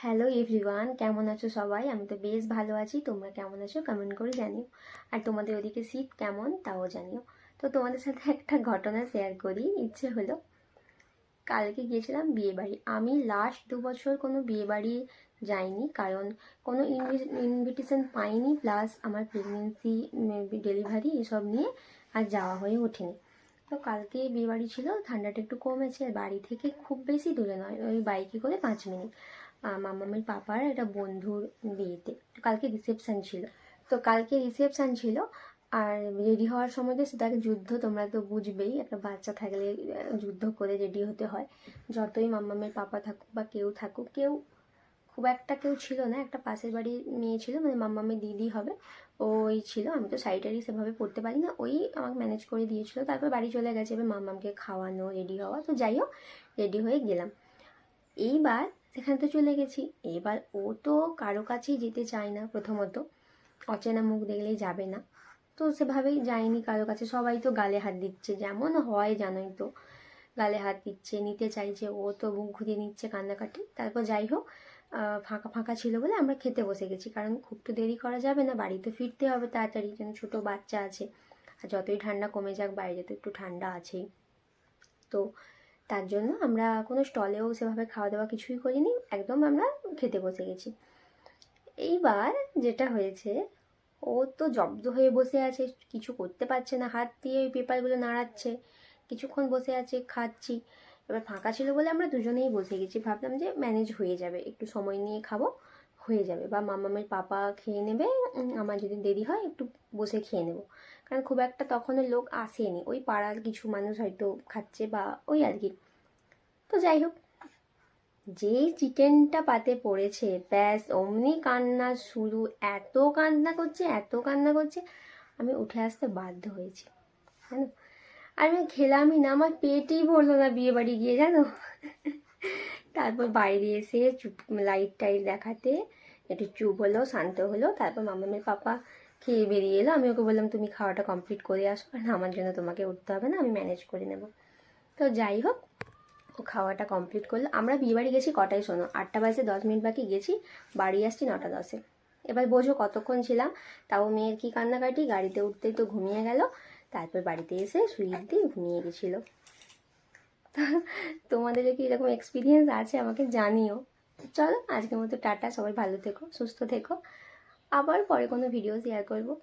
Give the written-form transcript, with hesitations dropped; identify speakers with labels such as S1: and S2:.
S1: Hello everyone, কেমন আছো সবাই? আমি তো বেশ ভালো আছি। তোমরা কেমন আছো কমেন্ট করে জানিও। আর তোমাদের ওদিকে শীত কেমন তাও জানিও। তো তোমাদের সাথে একটা ঘটনা শেয়ার করি, ইচ্ছে হলো। কালকে গিয়েছিলাম বিয়ে বাড়ি। আমি লাস্ট 2 বছর কোনো বিয়ে বাড়ি যাইনি, কারণ কোনো ইনভিটেশন পাইনি, প্লাস আমার প্রেগনেন্সি, ডেলিভারি এসব নিয়ে আর যাওয়া হয়ে ওঠেনি। তো কালকে বিয়ে বাড়ি ছিল, ঠান্ডাটা একটু কমেছে, আর বাড়ি থেকে খুব বেশি দূরে নয়, ওই বাইকে করে 5 মিনিট। মামামের পাপার একটা বন্ধুর বিয়েতে কালকে রিসেপশন ছিল। তো কালকে রিসেপশন ছিল, আর রেডি হওয়ার সময় তো সেটা একটা যুদ্ধ, তোমরা তো বুঝবেই, একটা বাচ্চা থাকলে যুদ্ধ করে রেডি হতে হয়। যতই মামামের পাপা থাকুক বা কেউ থাকুক, কেউ খুব একটা কেউ ছিল না, একটা পাশের বাড়ির মেয়ে ছিল, মানে মামামের দিদি হবে, ওই ছিল। আমি তো শাড়িটারি সেভাবে পরতে পারি না, ওই আমাকে ম্যানেজ করে দিয়েছিল। তারপর বাড়ি চলে গেছে, এবার মামামকে খাওয়ানো, রেডি হওয়া, তো যাই হোক, রেডি হয়ে গেলাম। এইবার সেখানে তো চলে গেছি। এবার ও তো কারো কাছেই যেতে চায় না, প্রথমত অচেনা মুখ দেখলেই যাবে না, তো সেভাবেই যায়নি কারো কাছে। সবাই তো গালে হাত দিচ্ছে, যেমন হয় জানোই তো, গালে হাত দিচ্ছে, নিতে চাইছে, ও তো মুখ ঘুরিয়ে নিচ্ছে, কান্নাকাটি। তারপর যাই হোক, ফাঁকা ফাঁকা ছিল বলে আমরা খেতে বসে গেছি, কারণ খুব তো দেরি করা যাবে না, বাড়িতে ফিরতে হবে তাড়াতাড়ি, যেন ছোটো বাচ্চা আছে। আর যতই ঠান্ডা কমে যাক, বাইরে তো একটু ঠান্ডা আছেই। তো তার জন্য আমরা কোনো স্টলেও সেভাবে খাওয়া দাওয়া কিছুই করিনি, একদম আমরা খেতে বসে গেছি। এইবার যেটা হয়েছে, ও তো জব্দ হয়ে বসে আছে, কিছু করতে পারছে না, হাত দিয়ে ওই পেপারগুলো নাড়াচ্ছে, কিছুক্ষণ বসে আছে, খাচ্ছি। এবার ফাঁকা ছিল বলে আমরা দুজনেই বসে গেছি, ভাবলাম যে ম্যানেজ হয়ে যাবে, একটু সময় নিয়ে খাবো, হয়ে যাবে, বা মামামের পাপা খেয়ে নেবে, আমার যদি দেরি হয় একটু বসে খেয়ে নেবো, কারণ খুব একটা তখনও লোক আসেনি, ওই পাড়ার কিছু মানুষ হয়তো খাচ্ছে বা ওই আর কি। তো যাই হোক, যেই চিকেনটা পাতে পড়েছে, ব্যাস অমনি কান্না শুরু, এত কান্না করছে, এত কান্না করছে, আমি উঠে আসতে বাধ্য হয়েছি, জানো। আর আমি খেলামই না, আমার পেটেই ভরলো না বিয়ে বাড়ি গিয়ে, জানো। তারপর বাইরে এসে চুপ, লাইট টাইট দেখাতে একটু চুপ হলো, শান্ত হলো। তারপর মামামের পাপা খেয়ে বেরিয়ে এলো, আমি ওকে বললাম তুমি খাওয়াটা কমপ্লিট করে আসো, কারণ আমার জন্য তোমাকে উঠতে হবে না, আমি ম্যানেজ করে নেব। তো যাই হোক, ও খাওয়াটা কমপ্লিট করলো। আমরা বিয়েবাড়ি গেছি কটায় শোনো, 8টা বাজে 10 মিনিট বাকি গেছি, বাড়ি আসছি 9টা 10-এ। এবার বোঝো কতক্ষণ ছিলাম। তাও মেয়ের কি কান্নাকাটি, গাড়িতে উঠতেই তো ঘুমিয়ে গেল। তারপর বাড়িতে এসে সুইট দিয়ে ঘুমিয়ে গেছিলো। তোমাদেরও কি এরকম এক্সপিরিয়েন্স আছে আমাকে জানিও। চলো আজকের মতো টাটা, সবাই ভালো থেকো, সুস্থ থেকো, আবার পরে কোনো ভিডিও শেয়ার করবো।